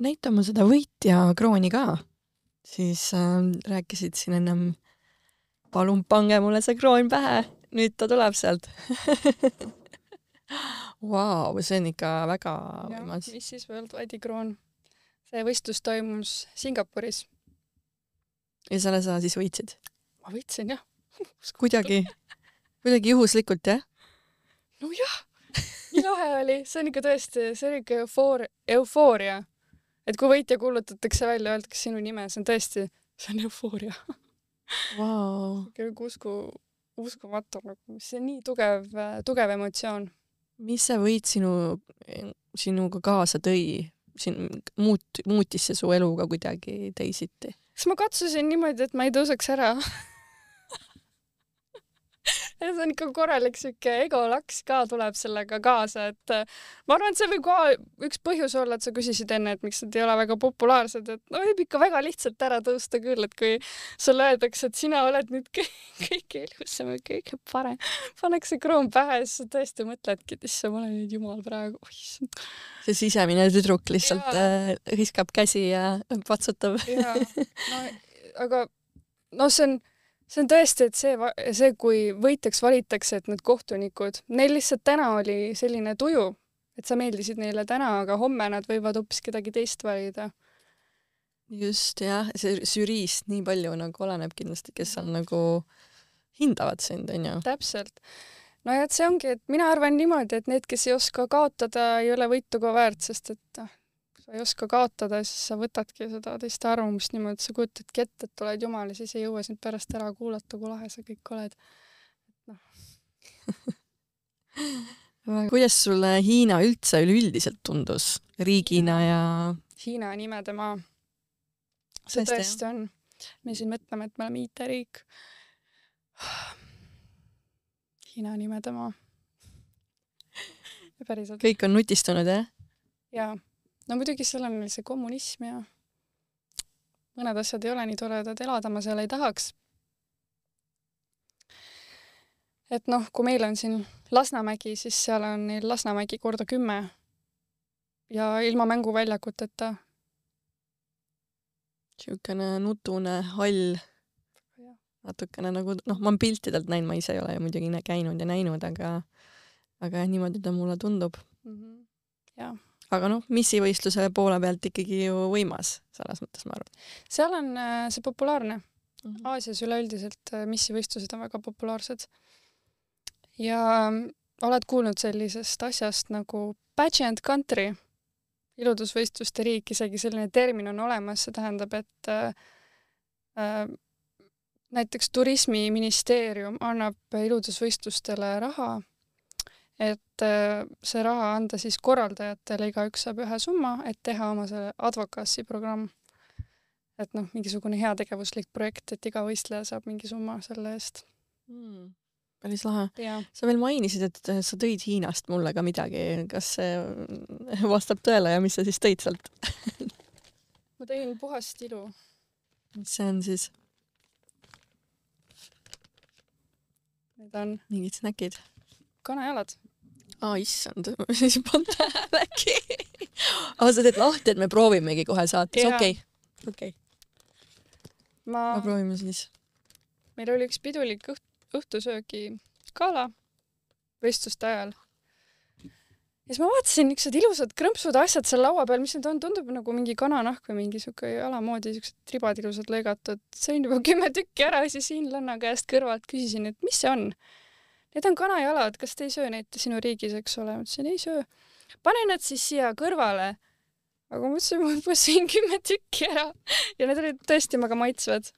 näita ma seda võitja krooni ka. Siis rääkisid siin ennem, palun pange mulle see kroon pähe, nüüd ta tuleb sealt. Vau, see on ikka väga võimas. Mis siis World Wide'i kroon? See võistlus toimus Singapuris. Ja selle sa siis võitsid? Ma võitsin, jah. Kuidagi juhuslikult, jah? No jah, nii lahe oli. See on ikka tõesti, see oli ikka eufooria. Et kui võitja kuulutatakse välja, öeldakse sinu nime, see on tõesti, see on eufooria. Wow. Uskumatu, see on nii tugev emotsioon. Mis see võit sinuga kaasa tõi? Muutis see su eluga kuidagi teisiti? Kas ma katsusin niimoodi, et ma ei tõuseks ära? See on ikka korralik siuke egolaks ka tuleb sellega kaasa, et ma arvan, et see võib ka üks põhjus olla, et sa küsisid enne, et miks nad ei ole väga populaarsed, et no võib ikka väga lihtsalt ära tõusta küll, et kui sulle öeldakse, et sina oled nüüd kõige ilusam ja kõige parem, pannakse kroon pähe ja siis sa tõesti mõtledki, et issa, ma olen nüüd jumal praegu. See sisemine tüdruk lihtsalt hõiskab käsi ja patsutab. Jaa, no aga no see on tõesti, et see, kui võitjaks valitakse, et need kohtunikud, neil lihtsalt täna oli selline tuju, et sa meeldisid neile täna, aga homme nad võivad hoopis kedagi teist valida. Just, jah. See žüriist nii palju nagu oleneb kindlasti, kes on nagu hindavad sind, on ju? Täpselt. No ja et see ongi, et mina arvan niimoodi, et need, kes ei oska kaotada, ei ole võitu ka väärt, sest et sa ei oska kaotada, siis sa võtadki seda teiste arvamust niimoodi, et sa kujutadki ette, et oled jumal ja siis ei jõua sind pärast ära kuulata, kui lahe sa kõik oled. No. Kuidas sulle Hiina üldse üleüldiselt tundus riigina ja... Hiina nimede maa. See tõesti on. Me siin mõtleme, et me oleme IT-riik. Hiina nimede maa. Päriselt. Kõik on nutistunud, jah? Jaa. No muidugi seal on see kommunism ja mõned asjad ei ole nii toredad, elada ma seal ei tahaks. Et noh, kui meil on siin Lasnamägi, siis seal on neil Lasnamägi korda 10 ja ilma mänguväljakuteta. Siukene nutune, hall. Natukene nagu, noh, ma olen piltidelt näinud, ma ise ei ole muidugi käinud ja näinud, aga niimoodi ta mulle tundub. Jaa. Aga noh, missivõistluse poole pealt ikkagi ju võimas, selles mõttes ma arvan. Seal on see populaarne. Aasias üleüldiselt missivõistlused on väga populaarsed. Ja oled kuulnud sellisest asjast nagu pageant country, iludusvõistluste riik, isegi selline termin on olemas, see tähendab, et näiteks turismiministeerium annab iludusvõistlustele raha, et see raha anda siis korraldajatele, igaüks saab ühe summa, et teha oma selle advokaassi programm. Et noh, mingisugune heategevuslik projekt, et iga võistleja saab mingi summa selle eest. Päris lahe. Ja. Sa veel mainisid, et sa tõid Hiinast mulle ka midagi. Kas see vastab tõele ja mis sa siis tõid sealt? Ma tõin puhast ilu. Mis see on siis? Need on mingid snäkid. Kanajalad. Issand, siis pannud äkki. Sa teed lahti, et me proovimegi kohe saates. Okei. Ma proovime siis. Meil oli üks pidulik õhtusöögi gala võistluste ajal. Ja siis ma vaatasin niisugused ilusad krõmpsud asjad seal laua peal, mis need on, tundub nagu mingi kananahk või mingi siuke alamoodi, niisugused tribad ilusad lõigatud. Sõin juba 10 tükki ära ja siis hiinlanna käest kõrvalt küsisin, et mis see on? Need on kanajalad, kas te ei söö neid sinu riigis, eks ole? Ma ütlesin, ei söö. Pane need siis siia kõrvale. Aga ma ütlesin, ma juba sõin 10 tükki ära. Ja need olid tõesti väga maitsvad.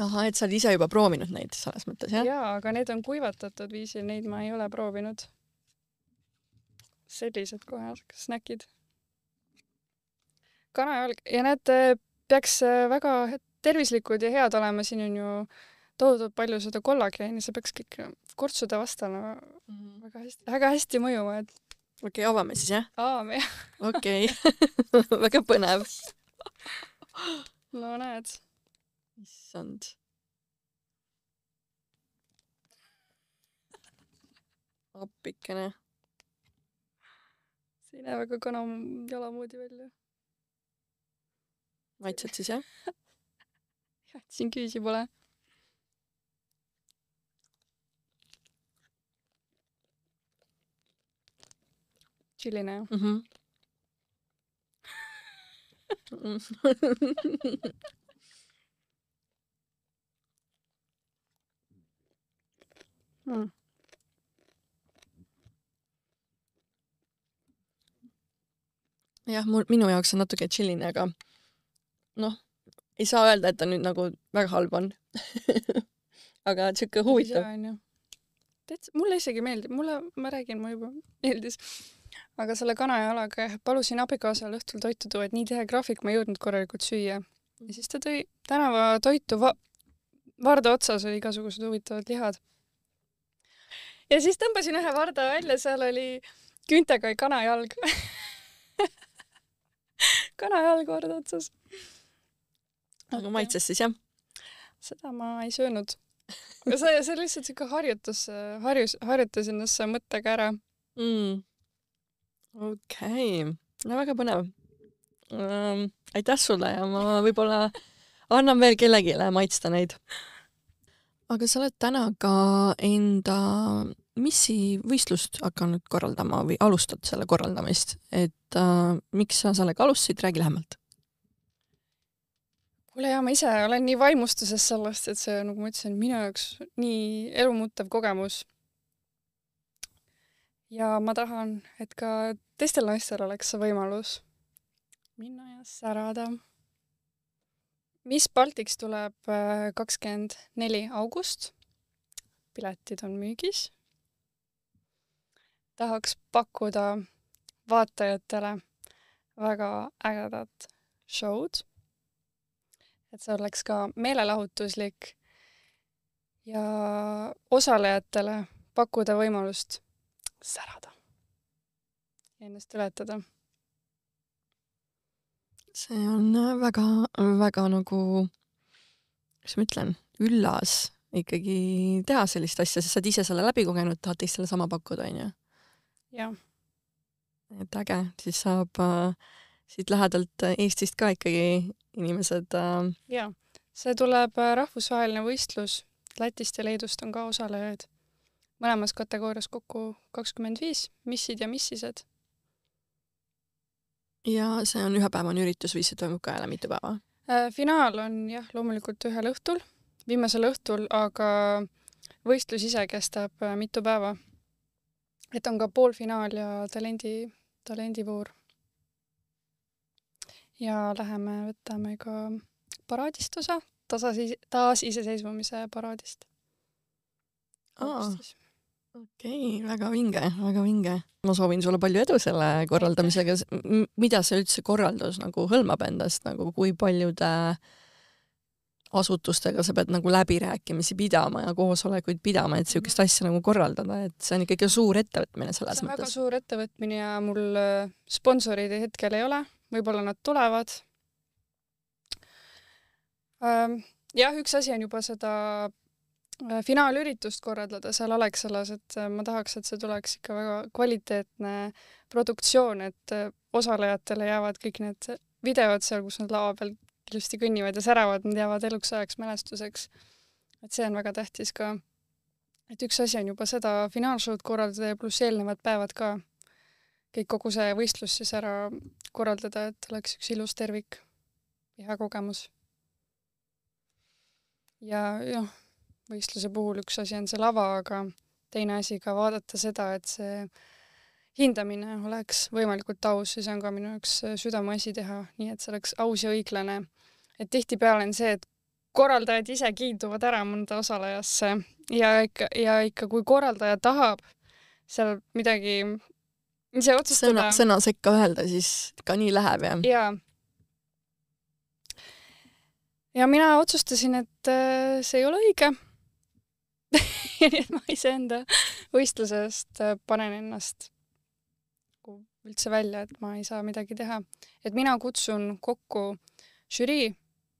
Aha, et sa oled ise juba proovinud neid selles mõttes, jah? Jaa, aga need on kuivatatud viisil, neid ma ei ole proovinud. Sellised kohe snäkid. Kanajalg. Ja need peaks väga tervislikud ja head olema. Siin on ju toodud palju seda kollageeni, see peaks kõik kortsude vastana väga hästi mõjuma. Okei, avame siis, jah? Avame, jah. Okei. Väga põnev. No näed. Issand. Appikene. see ei näe väga kana jala moodi välja. maitsed siis, jah? Jah, siin küüsi pole. Chilline, jah? Jah, minu jaoks on natuke chilline, aga noh, ei saa öelda, et ta nüüd nagu väga halb on. aga tšükke huvitav. Mulle isegi meeldib, ma räägin, ma juba meeldis. Aga selle kanajalaga palusin abikaasal õhtul toitu tuua, et nii tihe graafik, ma ei jõudnud korralikult süüa. Ja siis ta tõi tänava toitu, varda otsas oli igasugused huvitavad lihad. Ja siis tõmbasin ühe varda välja, seal oli küntega kanajalg. Kanajalg varda otsas. Aga maitses siis, jah? Seda ma ei söönud. Aga see lihtsalt siuke harjutas ennast mõttega ära. Okei. No väga põnev. Aitäh sulle ja ma võib-olla annan veel kellegile maitsta neid. Aga sa oled täna ka enda missivõistlust hakanud korraldama või alustad selle korraldamist, et miks sa sellega alustasid, räägi lähemalt. Kuule ja ma ise olen nii vaimustuses sellest, et see, nagu ma ütlesin, minu jaoks nii elumuutev kogemus. Ja ma tahan, et ka teistel naistel oleks see võimalus minna ja särada. Miss Baltics tuleb 24. august. Piletid on müügis. Tahaks pakkuda vaatajatele väga ägedat show'd. Et see oleks ka meelelahutuslik ja osalejatele pakkuda võimalust särada ja ennast ületada. See on väga nagu, mis ma ütlen, üllas ikkagi teha sellist asja, sest sa oled ise selle läbi kogenud, tahad teistele sama pakkuda, on ju? Jah. Et äge, siis saab siit lähedalt Eestist ka ikkagi inimesed... Jaa, see tuleb rahvusvaheline võistlus. Lätist ja Leedust on ka osalejaid. Mõlemas kategoorias kokku 25 missid ja missised. Ja see on ühepäevane üritus või see toimub ka jälle mitu päeva? Finaal on jah, loomulikult ühel õhtul, viimasel õhtul, aga võistlus ise kestab mitu päeva. Et on ka poolfinaal ja talendivoor. Ja läheme, võtame ka paraadist osa, taas iseseisvumise paraadist. Okei, väga vinge. Ma soovin sulle palju edu selle korraldamisega. Mida see üldse korraldus nagu hõlmab endast, nagu kui paljude asutustega sa pead nagu läbirääkimisi pidama ja koosolekuid pidama, et siukest asja nagu korraldada, et see on ikkagi suur ettevõtmine selles mõttes. See on väga suur ettevõtmine ja mul sponsorid hetkel ei ole, võib-olla nad tulevad. Jah, üks asi on juba seda finaalüritust korraldada seal Alexelas, et ma tahaks, et see tuleks ikka väga kvaliteetne produktsioon, et osalejatele jäävad kõik need videod seal, kus nad lava peal ilusti kõnnivad ja säravad, nad jäävad eluks ajaks mälestuseks. Et see on väga tähtis ka. Et üks asi on juba seda finaalshow'd korraldada ja pluss eelnevad päevad ka. Kõik kogu see võistlus siis ära korraldada, et oleks üks ilus tervik ja hea kogemus. Ja võistluse puhul üks asi on see lava, aga teine asi ka vaadata seda, et see hindamine oleks võimalikult aus ja see on ka minu üks südameasi teha, nii et see oleks aus ja õiglane. Et tihtipeale on see, et korraldajad ise kiinduvad ära mõnda osalejasse ja ikka kui korraldaja tahab seal midagi ise otsustada. Sõna sekka öelda, siis ka nii läheb, jah? Ja mina otsustasin, et see ei ole õige. Nii et ma iseenda võistlusest panen ennast üldse välja, et ma ei saa midagi teha. Et mina kutsun kokku žürii,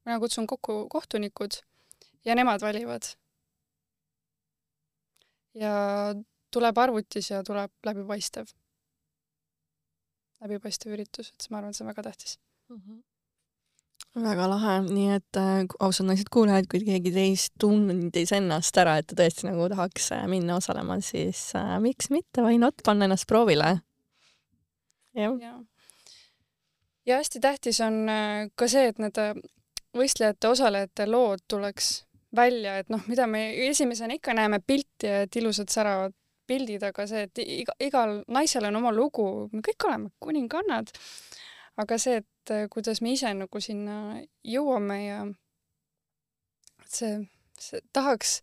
mina kutsun kokku kohtunikud ja nemad valivad. Ja tuleb arvutis ja tuleb läbipaistev. läbipaistev üritus, et ma arvan, et see on väga tähtis. Väga lahe, nii et ausad naised kuulajad, kui keegi teist tundis ennast ära, et ta tõesti nagu tahaks minna osalema, siis miks mitte, why not, panna ennast proovile. Ja hästi tähtis on ka see, et need võistlejate osalejate lood tuleks välja, et mida me esimesena ikka näeme pilti, et ilusad säravad pildid, aga see, et igal naisel on oma lugu, me kõik oleme kuningannad, aga see, et kuidas me ise nagu sinna jõuame ja see tahaks,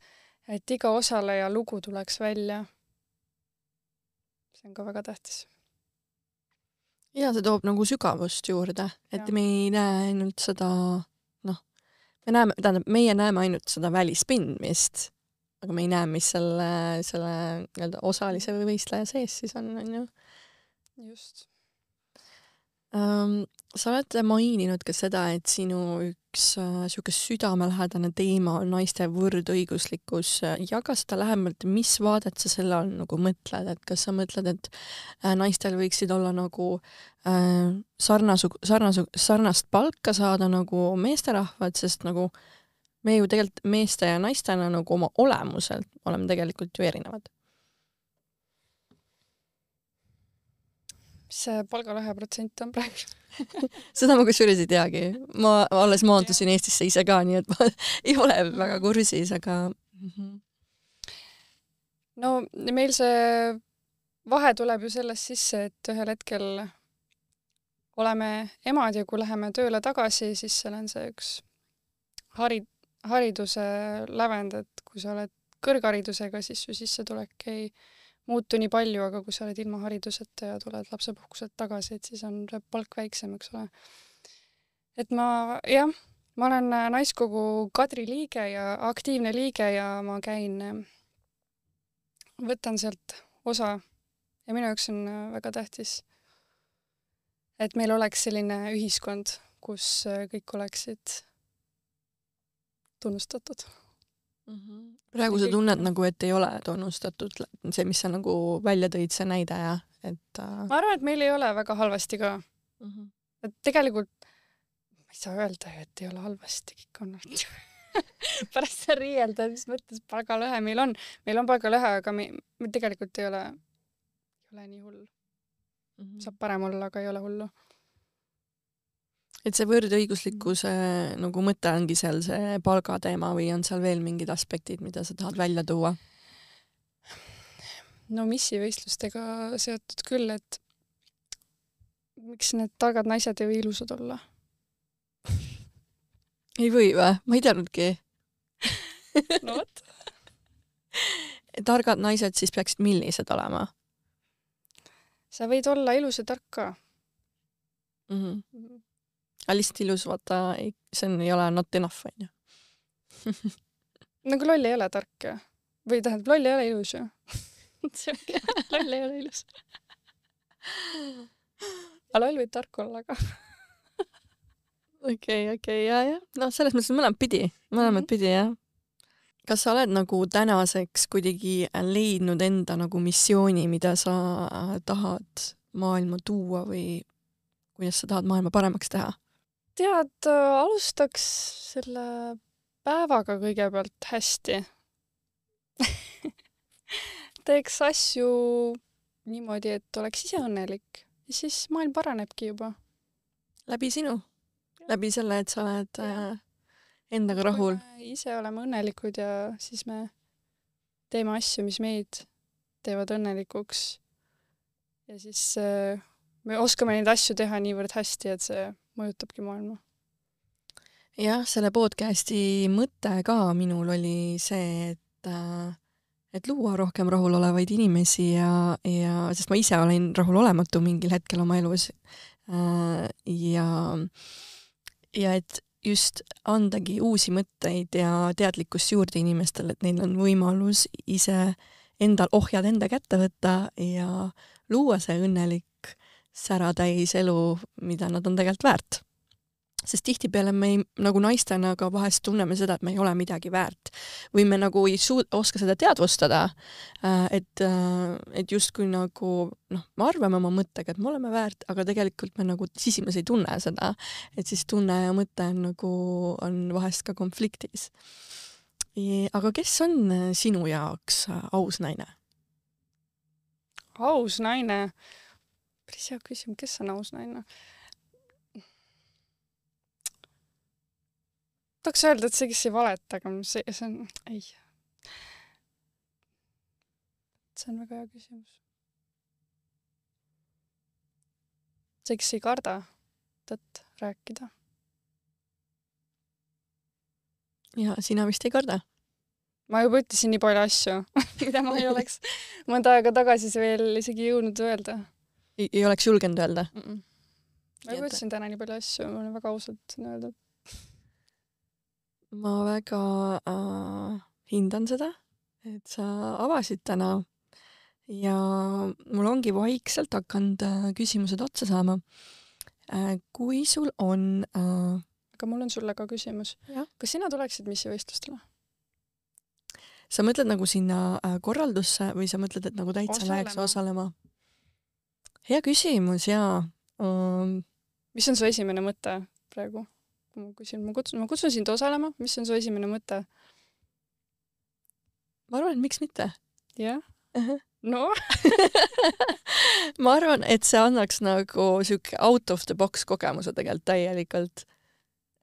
et iga osaleja lugu tuleks välja. See on ka väga tähtis. Ja see toob nagu sügavust juurde, et me ei näe ainult seda, meie näeme ainult seda välispindmist, aga me ei näe, mis selle osalise või võistleja sees siis on ju. Just. Sa oled maininud ka seda, et sinu üks siuke südamelähedane teema on naiste võrdõiguslikkus. Jaga seda lähemalt, mis vaadet sa selle all nagu mõtled, et kas sa mõtled, et naistel võiksid olla nagu sarnast palka saada nagu meesterahvad, sest nagu me ju tegelikult meeste ja naistena nagu oma olemuselt oleme tegelikult ju erinevad. Mis see palgalõhe protsent on praegu? Seda ma kusjuures ei teagi. Ma alles maandusin Eestisse ise ka, nii et ma ei ole väga kursis, aga... No meil see vahe tuleb ju sellest sisse, et ühel hetkel oleme emad ja kui läheme tööle tagasi, siis seal on see üks hariduse lävend, et kui sa oled kõrgharidusega, siis su sissetulek ei muutu nii palju, aga kui sa oled ilma hariduseta ja tuled lapsepuhkuselt tagasi, et siis on palk väiksem, eks ole. Et ma olen naiskogu Kadri liige ja aktiivne liige ja ma võtan sealt osa ja minu jaoks on väga tähtis, et meil oleks selline ühiskond, kus kõik oleksid tunnustatud. Praegu sa tunned nagu, et ei ole tunnustatud see, mis sa nagu välja tõid, see näide ja et... Ma arvan, et meil ei ole väga halvasti ka. Et tegelikult ma ei saa öelda, et ei ole halvasti, kõik on pärast see riielda, mis mõttes palgalõhe meil on. Meil on palgalõhe, aga me tegelikult ei ole nii hull. Saab parem olla, aga ei ole hullu. Et see võrdõiguslikkuse nagu mõte ongi seal see palgateema või on seal veel mingid aspektid, mida sa tahad välja tuua? No missivõistlustega seotud küll, et miks need targad naised ei või ilusad olla? Ei või või? Ma ei teadnudki. No võt. Targad naised siis peaksid millised olema? Sa võid olla ilus ja tark ka. Aga lihtsalt ilus, vaata, see ei ole not enough, on ju. Nagu loll ei ole tark ju. Või tähendab, loll ei ole ilus ju. Loll ei ole ilus. Aga loll võib tark olla ka. Okei, ja. No selles mõttes mõlemad pidi, jah. Kas sa oled nagu tänaseks kuidagi leidnud enda nagu missiooni, mida sa tahad maailma tuua või kuidas sa tahad maailma paremaks teha? Tead, alustaks selle päevaga kõigepealt hästi. Teeks asju niimoodi, et oleks ise õnnelik ja siis maailm paranebki juba. Läbi sinu? Läbi selle, et sa oled endaga rahul? Kui me ise oleme õnnelikud ja siis me teeme asju, mis meid teevad õnnelikuks ja siis me oskame neid asju teha niivõrd hästi, et see mõjutabki maailma. Jah, selle podcasti mõte ka minul oli see, et luua rohkem rahulolevaid inimesi ja sest ma ise olen rahulolematu mingil hetkel oma elus ja et just andagi uusi mõtteid ja teadlikkust juurde inimestele, et neil on võimalus ise endal ohjad enda kätte võtta ja luua see õnnelik säratäis elu, mida nad on tegelikult väärt. sest tihtipeale me ei, nagu naistena ka vahest tunneme seda, et me ei ole midagi väärt või me nagu ei oska seda teadvustada, et justkui nagu me arvame oma mõttega, et me oleme väärt, aga tegelikult me nagu sisimas ei tunne seda, et siis tunne ja mõte on nagu on vahest ka konfliktis. Aga kes on sinu jaoks aus naine? Aus naine? Päris hea küsimus, kes on aus naine? Tahaks öelda, et see, kes ei valeta, aga see on... Ei. See on väga hea küsimus. See, kes ei karda tõtt rääkida. Ja sina vist ei karda? Ma juba ütlesin nii palju asju, mida ma ei oleks mõnda aega tagasi veel isegi jõudnud öelda. Ei oleks julgenud öelda? Ma juba ütlesin täna nii palju asju, ma olen väga ausalt öelda. Ma väga hindan seda, et sa avasid täna ja mul ongi vaikselt hakanud küsimused otsa saama. Kui sul on... Aga mul on sulle ka küsimus. Kas sina tuleksid missivõistlustele? Sa mõtled nagu sinna korraldusse või sa mõtled, et nagu täitsa läheks osalema? Hea küsimus, jaa. Mis on su esimene mõte praegu? Ma kutsun sind osalema. Mis on su esimene mõte? Ma arvan, et miks mitte? Jah? No? Ma arvan, et see annaks nagu siuke out of the box kogemuse tegelikult täielikult.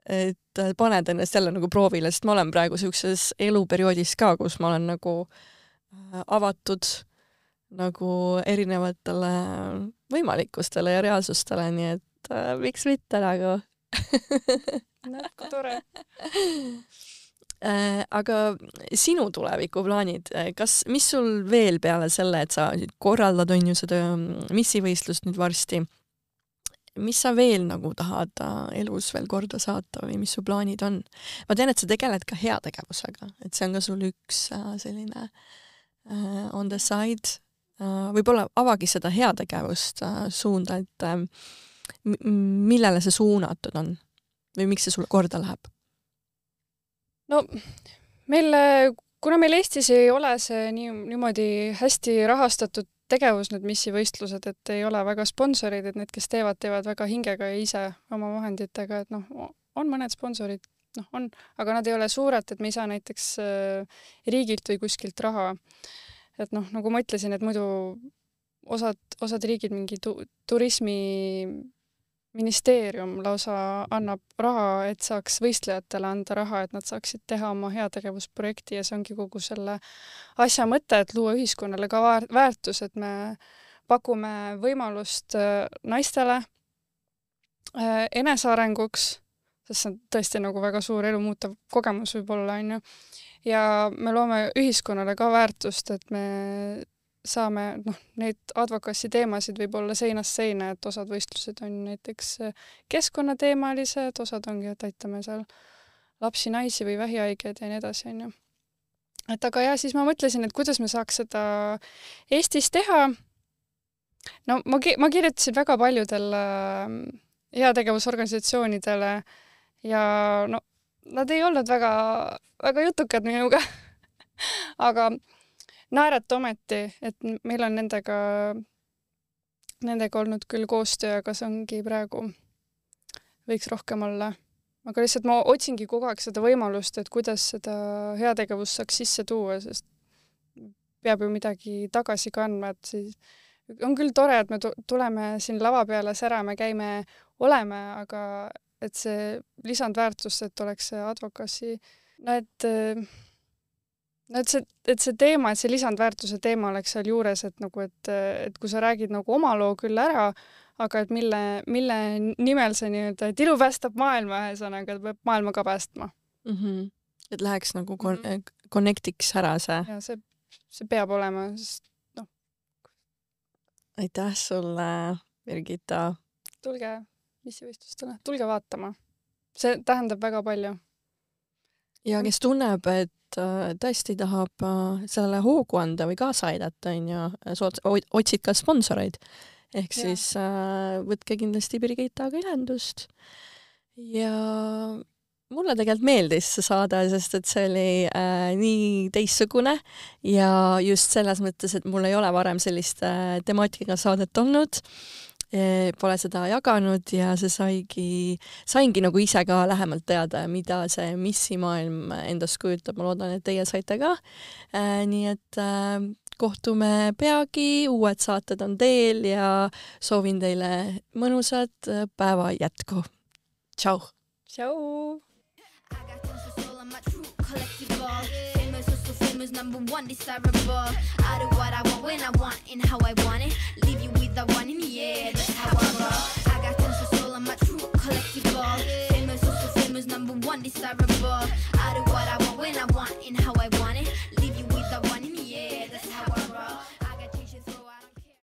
Et paned ennast jälle nagu proovile, sest ma olen praegu siukses eluperioodis ka, kus ma olen nagu avatud nagu erinevatele võimalikkustele ja reaalsustele, nii et miks mitte nagu. Näitku tore. Aga sinu tulevikuplaanid, mis sul veel peale selle, et sa korraldad on ju seda missivõistlust nüüd varsti, mis sa veel nagu tahad elus veel korda saata või mis su plaanid on? Ma tean, et sa tegeled ka heategevusega, et see on ka sul üks selline on the side. Võib-olla avagi seda heategevust suunda, et millele see suunatud on või miks see sulle korda läheb? No, kuna meil Eestis ei ole see niimoodi hästi rahastatud tegevus, need missivõistlused, et ei ole väga sponsorid, et need, kes teevad väga hingega ja ise oma vahenditega, et on mõned sponsorid, on, aga nad ei ole suured, et me ei saa näiteks riigilt või kuskilt raha. Et nagu ma ütlesin, et muidu osad riigid mingi turismiministeerium lausa annab raha, et saaks võistlejatele anda raha, et nad saaksid teha oma heategevusprojekti ja see ongi kogu selle asja mõte, et luua ühiskonnale ka väärtus, et me pakume võimalust naistele enesearenguks, sest see on tõesti nagu väga suur elu muutav kogemus võib-olla, on ju. Ja me loome ühiskonnale ka väärtust, et me saame, neid advokassi teemasid võib olla seinast seina, et osad võistlused on näiteks keskkonnateemalised, osad ongi, et aitame seal lapsi, naisi või vähihaigeid ja nii edasi, on ju. Et aga ja siis ma mõtlesin, et kuidas me saaks seda Eestis teha. No ma kirjutasin väga paljudele heategevusorganisatsioonidele ja nad ei olnud väga jutukad minuga, aga naerata ometi, et meil on nendega olnud küll koostöö, aga see ongi praegu võiks rohkem olla. Aga lihtsalt ma otsingi kogu aeg seda võimalust, et kuidas seda heategevust saaks sisse tuua, sest peab ju midagi tagasi kandma, et siis on küll tore, et me tuleme siin lava peale särame, käime, oleme, aga et see lisandväärtus, et oleks see advokassi, et see teema, et see lisandväärtuse teema oleks seal juures, et kui sa räägid nagu oma loo küll ära, aga et mille nimel see nii-öelda tilu päästab maailma, ühesõnaga, et peab maailma ka päästma. Et läheks nagu connectiks ära see. Ja see peab olema, sest Aitäh sulle, Birgitta. Tulge missivõistlustele, tulge vaatama. See tähendab väga palju. Ja kes tunneb, et tõesti tahab sellele hoogu anda või kaasa aidata, otsid ka sponsoreid. Ehk siis võtke kindlasti Birgittaga ühendust. ja mulle tegelikult meeldis see saade, sest et see oli nii teistsugune ja just selles mõttes, et mul ei ole varem sellist temaatikaga saadet olnud, pole seda jaganud ja see saingi nagu ise ka lähemalt teada, mida see missimaailm endast kujutab. Ma loodan, et teie saite ka. Nii et kohtume peagi, uued saated on teel ja soovin teile mõnusat päeva jätku. Tšau! Tšau! I got tons of soul on my true collectible. Famous, also famous, number one desirable. I do what I want when I want and how I want it. Leave you with the one in the air, that's how I roll. I got tons of soul on my true collectible. Famous, also famous, number one desirable. I do what I want when I want and how I want it. Leave you with the one in the air, that's